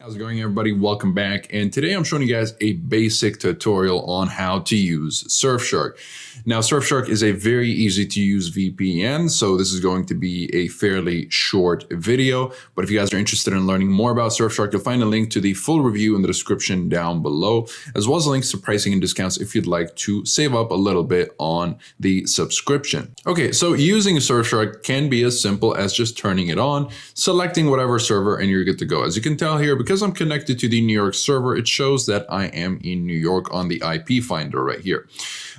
How's it going, everybody? Welcome back. And today I'm showing you guys a basic tutorial on how to use Surfshark. Now, Surfshark is a very easy to use VPN, so this is going to be a fairly short video. But if you guys are interested in learning more about Surfshark, you'll find a link to the full review in the description down below, as well as links to pricing and discounts if you'd like to save up a little bit on the subscription. Okay, so using Surfshark can be as simple as just turning it on, selecting whatever server, and you're good to go. As you can tell here, because I'm connected to the New York server, it shows that I am in New York on the IP finder right here.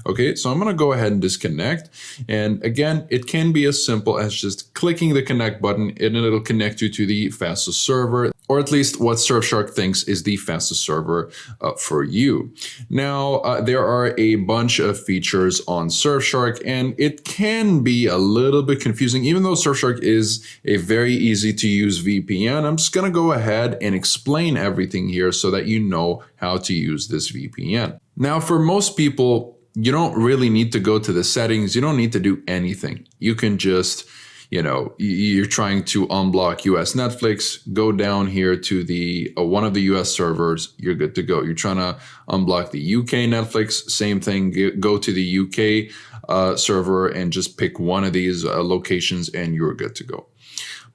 Okay, so I'm going to go ahead and disconnect. And again, it can be as simple as just clicking the connect button and it'll connect you to the fastest server, or at least what Surfshark thinks is the fastest server for you. Now, there are a bunch of features on Surfshark, and it can be a little bit confusing. Even though Surfshark is a very easy to use VPN, I'm just going to go ahead and explain everything here so that you know how to use this VPN. Now, for most people, you don't really need to go to the settings. You don't need to do anything. You can just, you're trying to unblock US Netflix, go down here to the one of the US servers, you're good to go. You're trying to unblock the UK Netflix, same thing, go to the UK server and just pick one of these locations and you're good to go.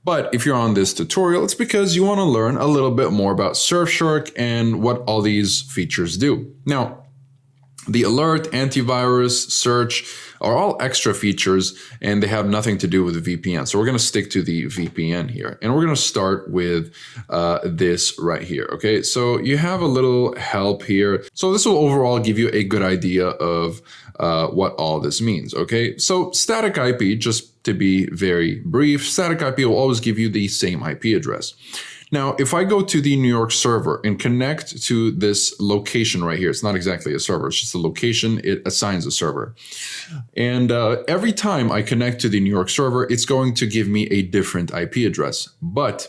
But if you're on this tutorial, it's because you want to learn a little bit more about Surfshark and what all these features do. Now, the alert, antivirus, search are all extra features, and they have nothing to do with the VPN. So we're going to stick to the VPN here, and we're going to start with this right here. Okay, so you have a little help here. So this will overall give you a good idea of what all this means. Okay, so static IP, just to be very brief, static IP will always give you the same IP address. Now, if I go to the New York server and connect to this location right here, it's not exactly a server, it's just a location, it assigns a server. And every time I connect to the New York server, it's going to give me a different IP address. But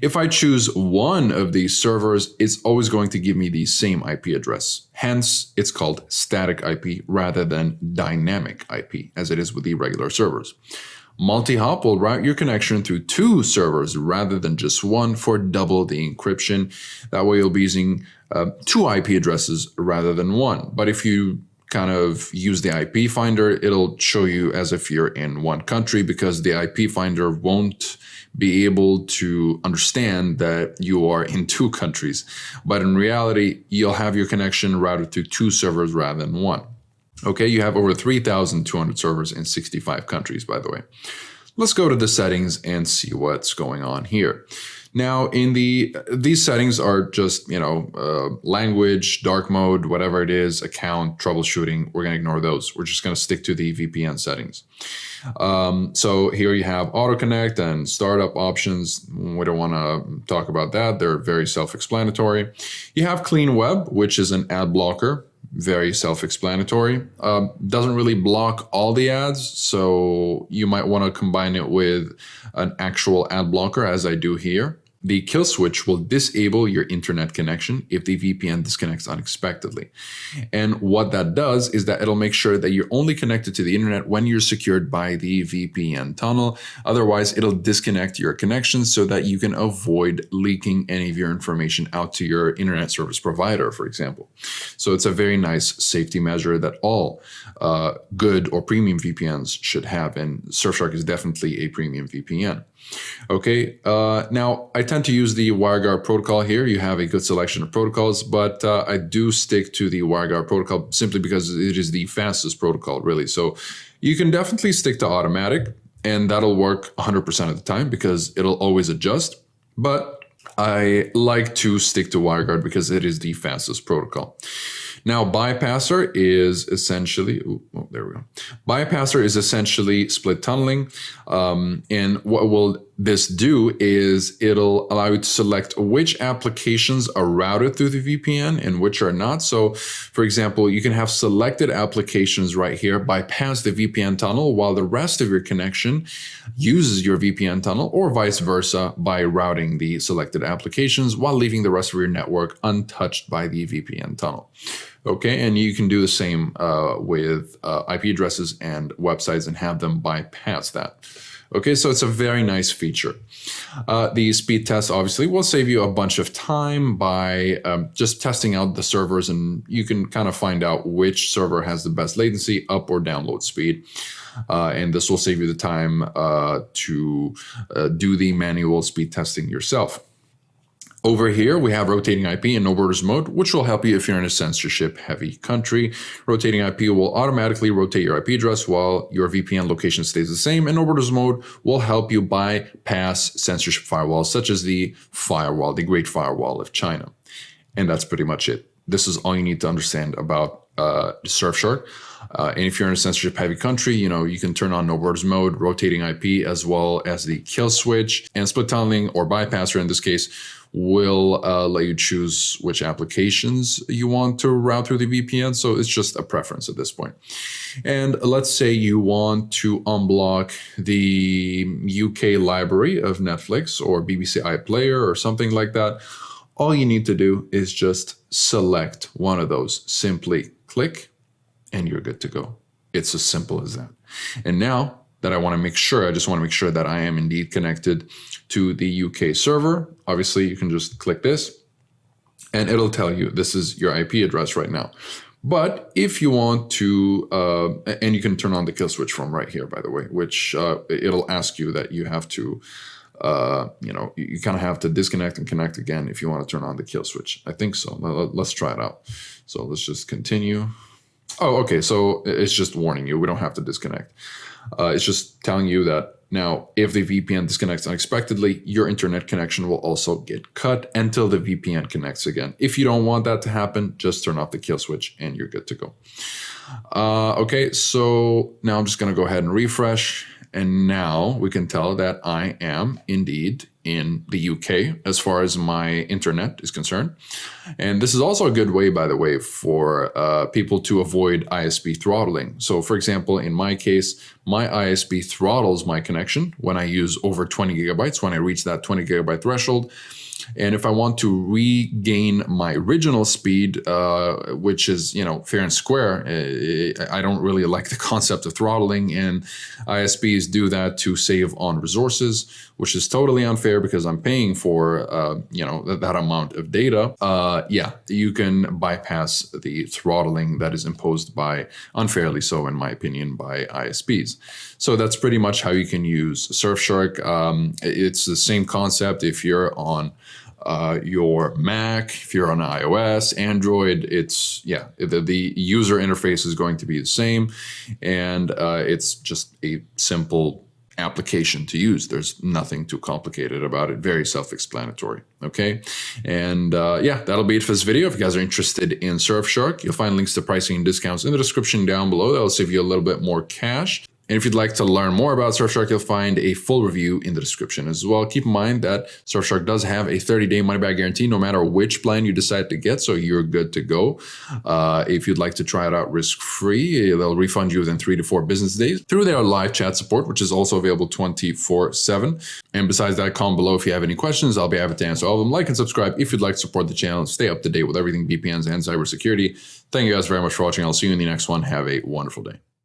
if I choose one of these servers, it's always going to give me the same IP address. Hence, it's called static IP rather than dynamic IP, as it is with the regular servers. Multi-hop will route your connection through two servers rather than just one for double the encryption. That way you'll be using two IP addresses rather than one. But if you kind of use the IP finder, it'll show you as if you're in one country because the IP finder won't be able to understand that you are in two countries. But in reality, you'll have your connection routed through two servers rather than one. Okay, you have over 3,200 servers in 65 countries, by the way. Let's go to the settings and see what's going on here. Now, in these settings are just, language, dark mode, whatever it is, account, troubleshooting. We're going to ignore those. We're just going to stick to the VPN settings. So here you have auto connect and startup options. We don't want to talk about that. They're very self-explanatory. You have clean web, which is an ad blocker. Very self-explanatory. Doesn't really block all the ads, so you might want to combine it with an actual ad blocker, as I do here. The kill switch will disable your internet connection if the VPN disconnects unexpectedly. And what that does is that it'll make sure that you're only connected to the internet when you're secured by the VPN tunnel. Otherwise, it'll disconnect your connection so that you can avoid leaking any of your information out to your internet service provider, for example. So it's a very nice safety measure that all good or premium VPNs should have. And Surfshark is definitely a premium VPN. Okay, now I tend to use the WireGuard protocol here. You have a good selection of protocols, but I do stick to the WireGuard protocol simply because it is the fastest protocol, really. So you can definitely stick to automatic, and that'll work 100% of the time because it'll always adjust. But I like to stick to WireGuard because it is the fastest protocol. Now, bypasser is essentially, there we go. Bypasser is essentially split tunneling. And what will this do is it'll allow you to select which applications are routed through the VPN and which are not. So, for example, you can have selected applications right here bypass the VPN tunnel while the rest of your connection uses your VPN tunnel, or vice versa by routing the selected applications while leaving the rest of your network untouched by the VPN tunnel. Okay, and you can do the same with IP addresses and websites and have them bypass that. Okay, so it's a very nice feature. The speed test obviously will save you a bunch of time by just testing out the servers, and you can kind of find out which server has the best latency, up or download speed. And this will save you the time to do the manual speed testing yourself. Over here, we have rotating IP and no borders mode, which will help you if you're in a censorship-heavy country. Rotating IP will automatically rotate your IP address while your VPN location stays the same, and no borders mode will help you bypass censorship firewalls, such as the firewall, the Great Firewall of China. And that's pretty much it. This is all you need to understand about Surfshark. And if you're in a censorship-heavy country, you can turn on no borders mode, rotating IP, as well as the kill switch, and split tunneling or bypasser in this case will let you choose which applications you want to route through the VPN. So it's just a preference at this point. And let's say you want to unblock the UK library of Netflix or BBC iPlayer or something like that. All you need to do is just select one of those. Simply click and you're good to go. It's as simple as that. And now that I just want to make sure that I am indeed connected to the UK server. Obviously, you can just click this and it'll tell you this is your IP address right now. But if you want to, and you can turn on the kill switch from right here, by the way, which it'll ask you that you have to, you kind of have to disconnect and connect again if you want to turn on the kill switch. I think so. Let's try it out. So let's just continue. Oh, okay. So it's just warning you. We don't have to disconnect. It's just telling you that now, if the VPN disconnects unexpectedly, your internet connection will also get cut until the VPN connects again. If you don't want that to happen, just turn off the kill switch and you're good to go. Okay, so now I'm just going to go ahead and refresh. And now we can tell that I am indeed in the UK as far as my internet is concerned. And this is also a good way, by the way, for people to avoid ISP throttling. So for example, in my case, my ISP throttles my connection when I use over 20 gigabytes, when I reach that 20 gigabyte threshold. And if I want to regain my original speed, which is, fair and square, I don't really like the concept of throttling, and ISPs do that to save on resources, which is totally unfair because I'm paying for, that amount of data. You can bypass the throttling that is imposed unfairly so, in my opinion, by ISPs. So that's pretty much how you can use Surfshark. It's the same concept if you're on your Mac, if you're on iOS, Android, the user interface is going to be the same, and it's just a simple application to use. There's nothing too complicated about it. Very self-explanatory. Okay. And that'll be it for this video. If you guys are interested in Surfshark, you'll find links to pricing and discounts in the description down below. That'll save you a little bit more cash. And if you'd like to learn more about Surfshark, you'll find a full review in the description as well. Keep in mind that Surfshark does have a 30-day money-back guarantee no matter which plan you decide to get, so you're good to go. If you'd like to try it out risk-free, they'll refund you within 3 to 4 business days through their live chat support, which is also available 24/7. And besides that, comment below if you have any questions. I'll be happy to answer all of them. Like and subscribe if you'd like to support the channel and stay up to date with everything VPNs and cybersecurity. Thank you guys very much for watching. I'll see you in the next one. Have a wonderful day.